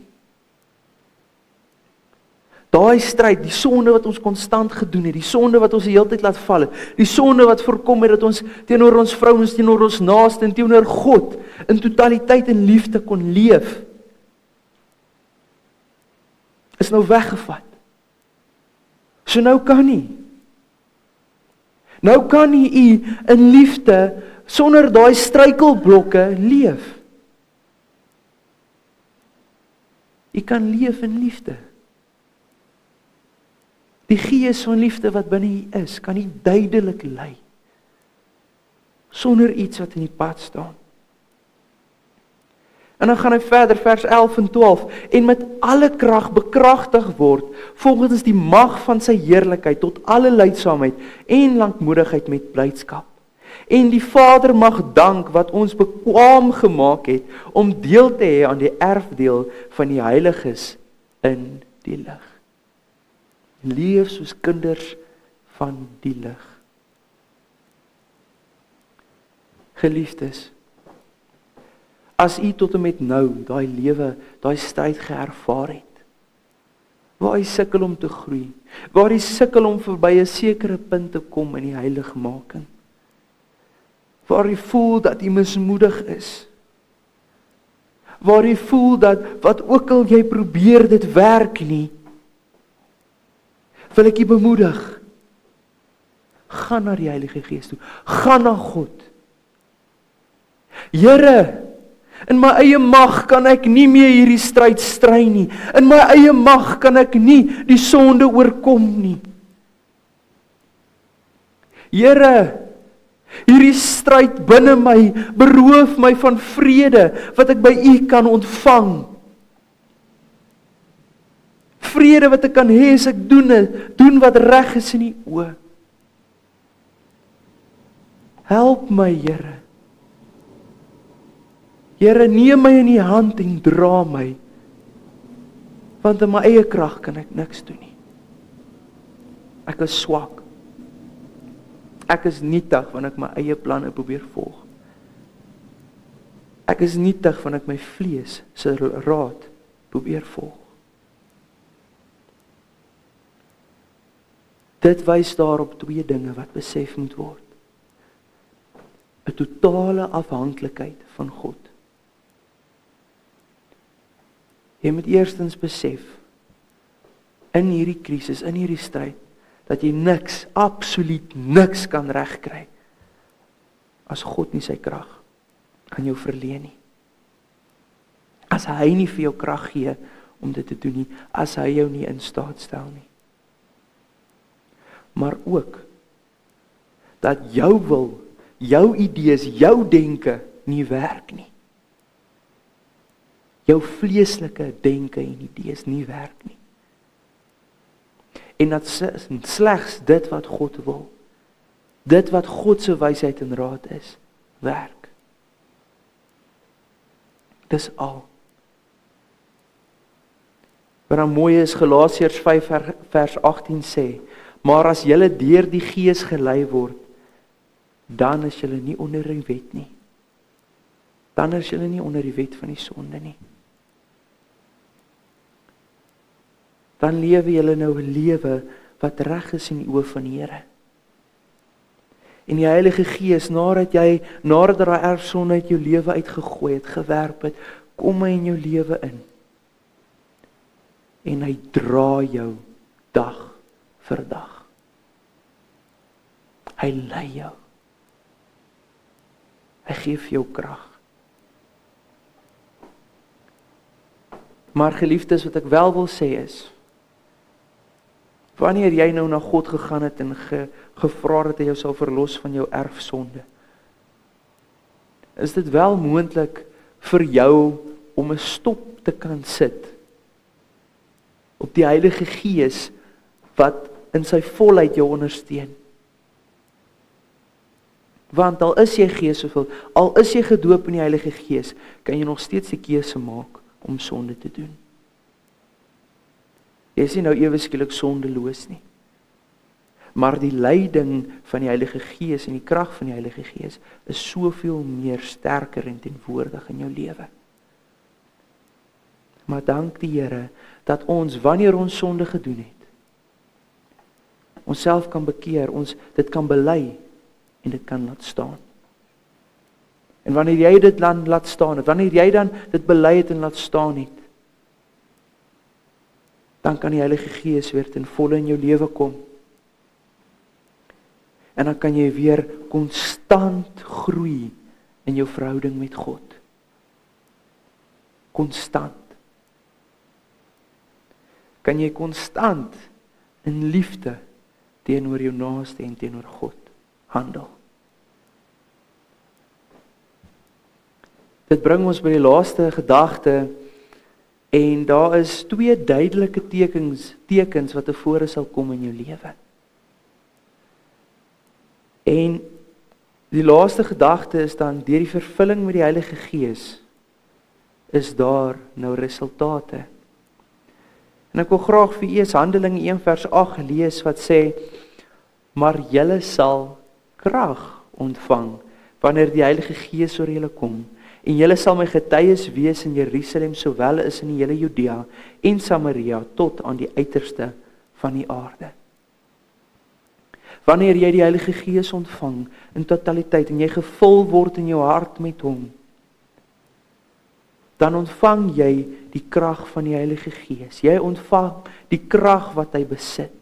Daai stryd, die sonde wat ons konstant gedoen het, die sonde wat ons die hele tyd laat val het, die sonde wat voorkom het dat ons teenoor ons vrouens, teenoor ons naaste en teenoor God in totaliteit en liefde kon leef, is nou weggevat. So nou kan nie. Nou kan nie u in liefde sonder daai struikelblokke leef. U kan leef in liefde. Die Gees van liefde wat binne u is, kan u duidelik lei, sonder iets wat in die pad staan. En dan gaan hy verder, vers 11 en 12, en met alle krag bekragtig word, volgens die mag van sy heerlikheid, tot alle lydsaamheid en lankmoedigheid met blydskap. En die Vader mag dank wat ons bekwaam gemaak het, om deel te hê aan die erfdeel van die heiliges in die lig. Leef soos kinders van die lig. Geliefdes, as u tot en met nou daai lewe, daai stryd geervaar het, waar u sukkel om te groei, waar u sukkel om verby 'n sekere punt te kom in die heiligmaking, waar u voel dat u mismoedig is, waar u voel dat wat ook al jy probeer, dit werk nie, wil ek u bemoedig, gaan na die Heilige Gees toe, gaan na God. Here, in my eie mag kan ek nie meer hierdie stryd stry nie, in my eie mag kan ek nie die sonde oorkom nie. Here, hierdie stryd binne my, beroof my van vrede, wat ek by u kan ontvang. Vrede wat ek kan hê as ek doen wat reg is in die oë. Help my, Here. Here, neem my in die hand en dra my, want in my eie krag kan ek niks doen nie. Ek is swak. Ek is nietig wanneer ek my eie planne probeer volg. Ek is nietig wanneer ek my vlees se raad probeer volg. Dit wys daarop twee dinge wat besef moet word. 'n Totale afhanklikheid van God. Jy moet eerstens besef, in hierdie krisis, in hierdie stryd, dat jy niks, absoluut niks kan regkry, as God nie sy krag aan jou verleen nie. As hy nie vir jou krag gee om dit te doen nie, as hy jou nie in staat stel nie. Maar ook, dat jou wil, jou idees, jou denke nie werk nie. Jou vleeslike denke en idees nie werk nie. En dat slegs dit wat God wil, dit wat God se wysheid en raad is, werk. Dis al. Wat dan mooi is, Galasiërs 5 vers 18 sê, maar as julle deur die Gees gelei word, dan is julle nie onder die wet nie. Dan is julle nie onder die wet van die sonde nie. Dan lewe julle nou 'n lewe wat reg is in die oë van die Here. En die Heilige Gees, nadat daai erfsonde uit jou lewe uitgegooi het, gewerp het, kom hy in jou lewe in. En hy dra jou dag vir dag. Hy lei jou. Hy gee vir jou krag. Maar geliefdes, wat ek wel wil sê is, wanneer jy nou na God gegaan het en gevra dat hy jou sal verlos van jou erfsonde, is dit wel moontlik vir jou om 'n stop te kan sit op die Heilige Gees wat in sy volheid jou ondersteun. Want al is jy geesvervuld, al is jy gedoop in die Heilige Gees, kan jy nog steeds die keuse maak om sonde te doen. Jy is nie nou ewe skielik sondeloos nie. Maar die leiding van die Heilige Gees en die krag van die Heilige Gees is soveel meer sterker en teenwoordig in jou lewe. Maar dank die Here dat ons, wanneer ons sonde gedoen het, onsself kan bekeer, ons dit kan bely en dit kan laat staan. En wanneer jy dit laat staan het, wanneer jy dan dit bely het en laat staan het, dan kan die Heilige Gees weer ten volle in jou lewe kom. En dan kan jy weer konstant groei in jou verhouding met God. Konstant. Kan jy konstant in liefde teenoor jou naaste en teenoor God handel. Dit bring ons by die laaste gedagte, en daar is 2 duidelike tekens wat tevore sal kom in jou lewe. En die laaste gedagte is dan, deur die vervulling met die Heilige Gees, is daar nou resultate. En ek wil graag vir eers Handelinge 1 vers 8 lees wat sê, maar julle sal krag ontvang, wanneer die Heilige Gees oor julle kom, en julle sal my getuies wees in Jerusalem, sowel as in die hele Judea en Samaria, tot aan die uiterste van die aarde. Wanneer jy die Heilige Gees ontvang in totaliteit, en jy gevul word in jou hart met hom, dan ontvang jy die krag van die Heilige Gees. Jy ontvang die krag wat hy besit.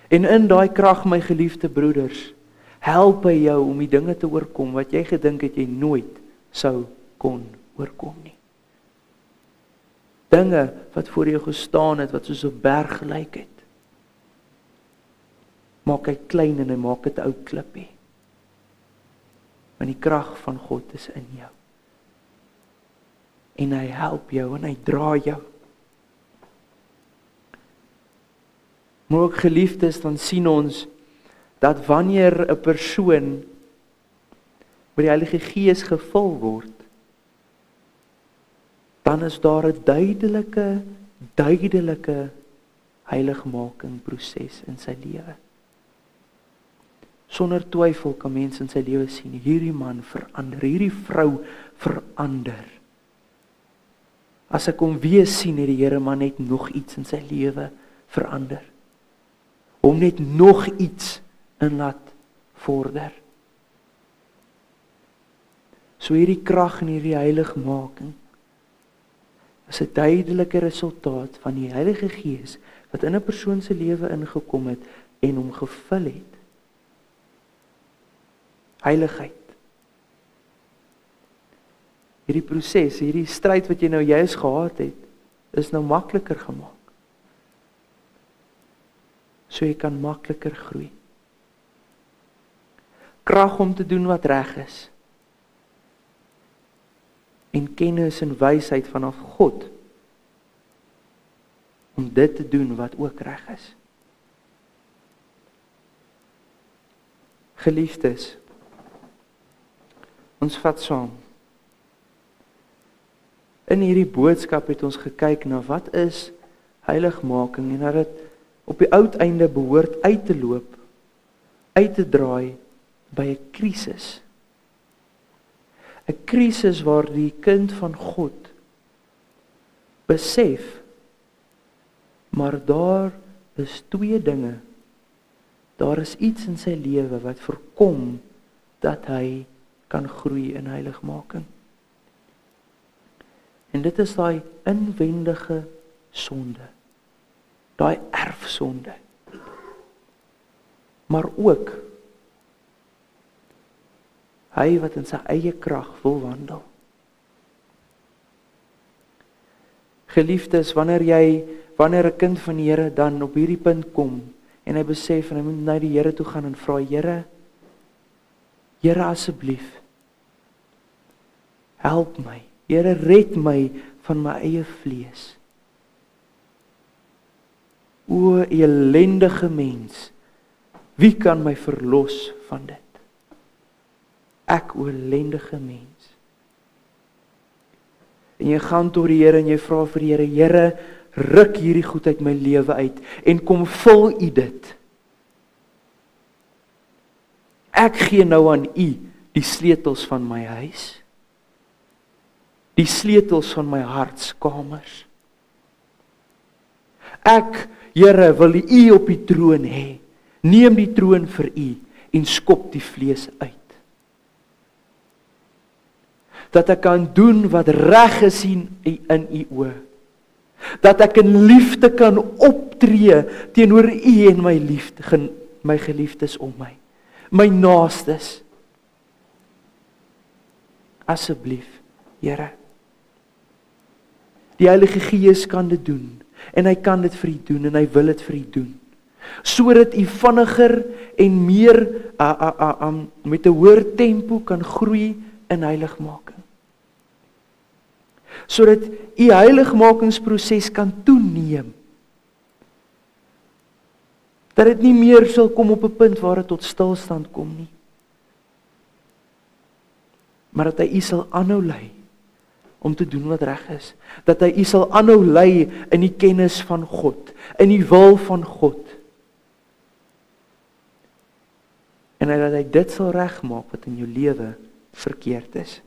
En in daai krag, my geliefde broeders, help hy jou om die dinge te oorkom wat jy gedink het jy nooit sou kon oorkom nie. Dinge wat voor jou gestaan het, wat soos 'n berg gelyk het, maak hy klein en hy maak dit 'n ou klippie. Want die krag van God is in jou. En hy help jou en hy dra jou. Maar ook geliefdes, dan sien ons dat wanneer 'n persoon met die Heilige Gees gevul word, dan is daar 'n duidelike heiligmaking proses in sy lewe. Sonder twyfel kan mense in sy lewe sien, hierdie man verander, hierdie vrou verander. As ek hom weer sien, het die Here man net nog iets in sy lewe verander. Om net nog iets in laat vorder. So hierdie krag en hierdie heiligmaking is 'n duidelike resultaat van die Heilige Gees wat in 'n persoon se lewe ingekom het en hom gevul het. Heiligheid. Hierdie proses, hierdie stryd wat jy nou juis gehad het, is nou makliker gemaak. So jy kan makliker groei. Krag om te doen wat reg is. En kennis en wysheid vanaf God om dit te doen wat ook reg is. Geliefdes, ons vat saam. In hierdie boodskap het ons gekyk na wat is heiligmaking en dat dit op die uiteinde behoort uit te loop uit te draai by 'n krisis. 'n Krisis waar die kind van God besef, maar daar is twee dinge. Daar is iets in sy lewe wat voorkom dat hy kan groei in heiligmaking. En dit is daai inwendige sonde, daai erfsonde. Maar ook hy wat in sy eie krag wil wandel. Geliefdes, wanneer 'n kind van die Here dan op hierdie punt kom en hy besef en hy moet na die Here toe gaan en vra, Here asseblief, help my. Here, red my van my eie vlees. O elendige mens, wie kan my verlos van dit? Ek, o elendige mens. En jy gaan tot die Here en jy vra vir die Here, Here, ruk hierdie goed uit my lewe uit en kom vul U dit. Ek gee nou aan U die sleutels van my huis, die sleutels van my hartskamers. Ek, Here, wil U op die troon hê. Neem die troon vir U en skop die vlees uit. Dat ek kan doen wat reg is in U oë. Dat ek in liefde kan optree teenoor U en my geliefdes om my. My naastes. Asseblief, Here. Die Heilige Gees kan dit doen. En hy kan dit vir U doen en hy wil dit vir U doen. Sodat U vinniger en meer met 'n hoër tempo kan groei in heiligmaking. Sodat U heiligmakingsproses kan toeneem. Dat dit nie meer sal kom op 'n punt waar dit tot stilstand kom nie. Maar dat hy U sal aanhou lei om te doen wat reg is. Dat hy U sal aanhou lei in die kennis van God, in die wil van God. En dat hy dit sal regmaak wat in jou lewe verkeerd is.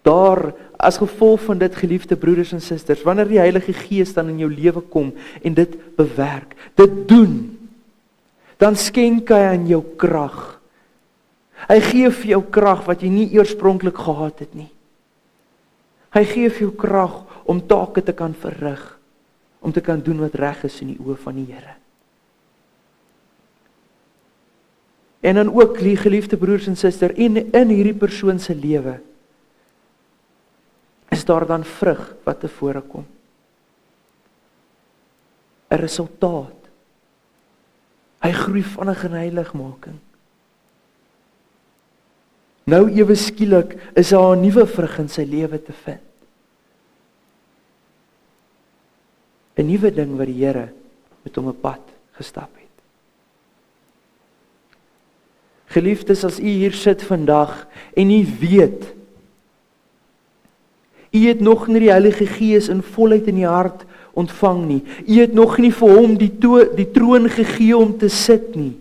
Daar, as gevolg van dit, geliefde broeders en susters, wanneer die Heilige Gees dan in jou lewe kom en dit bewerk, dit doen, dan skenk hy aan jou krag. Hy gee vir jou krag wat jy nie oorspronklik gehad het nie. Hy gee vir jou krag om take te kan verrig, om te kan doen wat reg is in die oë van die Here. En dan ook, geliefde broers en susters, in hierdie persoon se lewe, is daar dan vrug wat tevore kom. 'n Resultaat. Hy groei vinnig in heiligmaking. Nou ewe skielik is daar 'n nuwe vrug in sy lewe te vind. 'n Nuwe ding wat die Here met hom 'n pad gestap het. Geliefdes, as U hier sit vandag en U weet, U het nog nie die Heilige Gees in volheid in die hart ontvang nie. U het nog nie vir hom die troon gegee om te sit nie.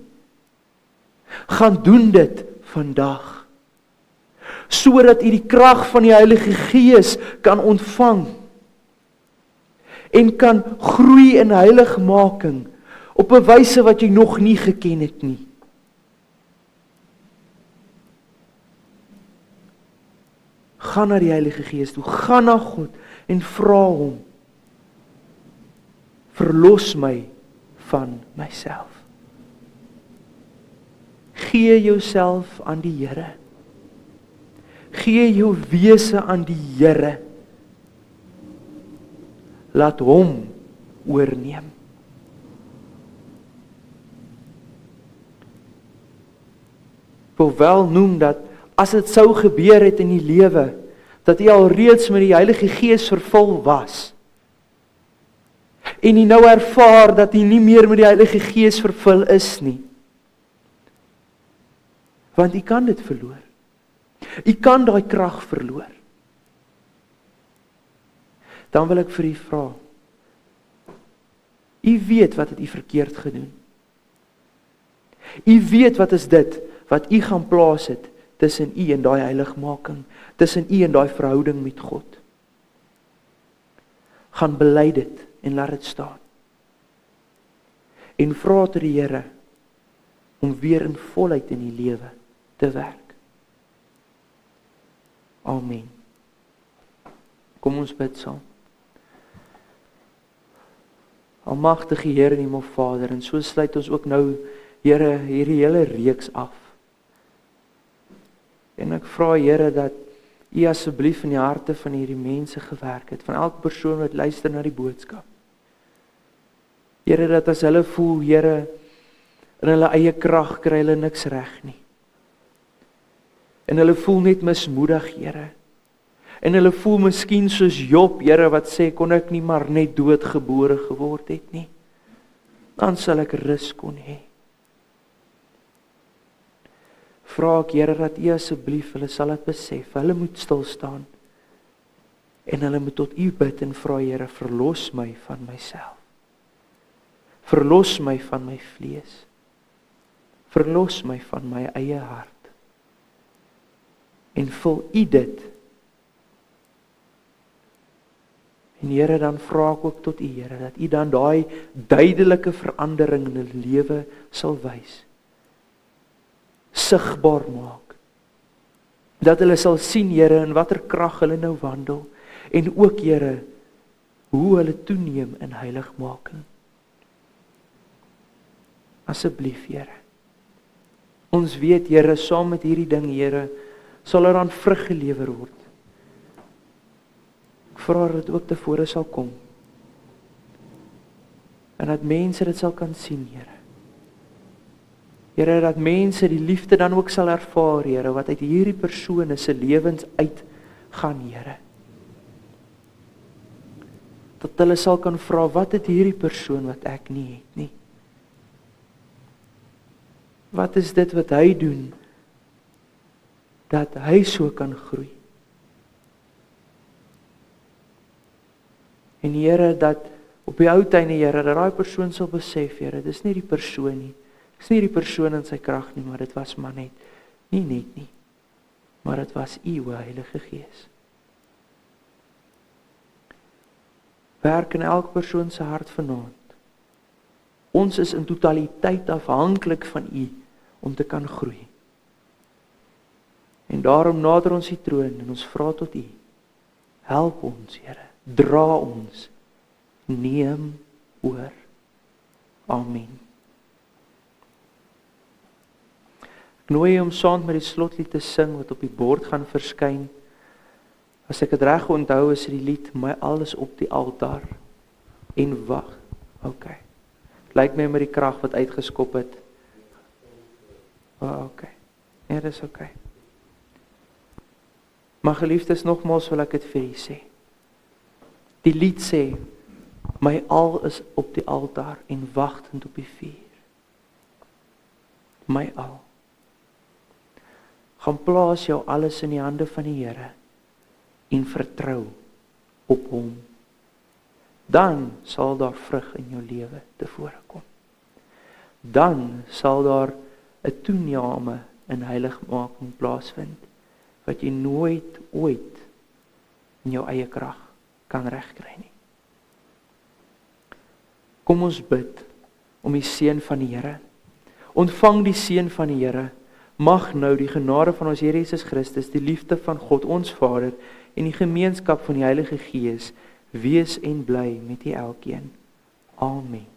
Gaan doen dit vandag. Sodat U die krag van die Heilige Gees kan ontvang. En kan groei in heiligmaking op 'n wyse wat jy nog nie geken het nie. Gaan na die Heilige Gees toe, gaan na God en vra hom, verlos my van myself. Gee jouself aan die Here. Gee jou wese aan die Here. Laat hom oorneem. Ek wil wel noem dat as dit sou gebeur het in die lewe, dat jy al reeds met die Heilige Gees vervul was, en jy nou ervaar dat jy nie meer met die Heilige Gees vervul is nie, want jy kan dit verloor. Jy kan daai krag verloor. Dan wil ek vir u vra, u weet wat het u verkeerd gedoen. U weet wat is dit wat u gaan plaas het tussen u en daai heiligmaking, tussen u en daai verhouding met God. Gaan bely dit en laat dit staan. En vra tot die Here om weer in volheid in die lewe te werk. Amen. Kom ons bid saam. Almagtige Here en Hemelvader, en so sluit ons ook nou, Here, hierdie hele reeks af. En ek vra, Here, dat U asseblief in die harte van hierdie mense gewerk het, van elke persoon wat luister na die boodskap. Here, dat as hulle voel, Here, in hulle eie krag kry hulle niks reg nie. En hulle voel net mismoedig, Here. En hulle voel miskien soos Job, Here, wat sê, kon ek nie maar net doodgebore geword het nie. Dan sal ek rus kon hê. Vra ek, Here, dat U asseblief hulle sal dit besef, hulle moet stil staan. En hulle moet tot U bid en vra, Here, verlos my van myself. Verlos my van my vlees. Verlos my van my eie hart. En vul U dit. En Here, dan vra ek ook tot U, Here, dat U dan daai duidelike verandering in hulle lewe sal wys. Sigbaar maak. Dat hulle sal sien, Here, in watter krag hulle nou wandel. En ook, Here, hoe hulle toeneem in heiligmaking. Asseblief, Here. Ons weet, Here, saam met hierdie ding, Here, sal er aan vrug gelewer word. Ek vra dat dit ook tevore sal kom. En dat mense dit sal kan sien, Here. Here, dat mense die liefde dan ook sal ervaar, Here, wat uit hierdie persone se lewens uitgaan, Here. Dat hulle sal kan vra, wat het hierdie persoon wat ek nie het nie? Wat is dit wat hy doen, dat hy so kan groei? En Here, dat op die ou tye, Here, dat daai persoon sal besef, Here, dis nie die persoon nie. Dis nie die persoon in sy krag nie, maar dit was maar net nie. Maar dit was U, o Heilige Gees. Werk in elke persoon se hart vanaand. Ons is in totaliteit afhanklik van U om te kan groei. En daarom nader ons die troon en ons vra tot U. Help ons, Here. Dra ons. Neem oor. Amen. Ek nooi om saam met die slotlied te sing wat op die bord gaan verskyn. As ek dit reg onthou, is die lied My alles op die altaar en wag. OK. Lyk my met die krag wat uitgeskop het. OK. Nee, dis OK. Maar geliefdes, nogmaals wil ek dit vir u sê. Die lied sê, my al is op die altaar en wagtend op die vuur. My al. Gaan plaas jou alles in die hande van die Here en vertrou op hom. Dan sal daar vrug in jou lewe tevore kom. Dan sal daar 'n toename in heiligmaking plaasvind wat jy nooit ooit in jou eie krag kan regkry nie. Kom ons bid om die seën van die Here. Ontvang die seën van die Here. Mag nou die genade van ons Here Jesus Christus, die liefde van God ons Vader en die gemeenskap van die Heilige Gees wees en bly met u elkeen. Amen.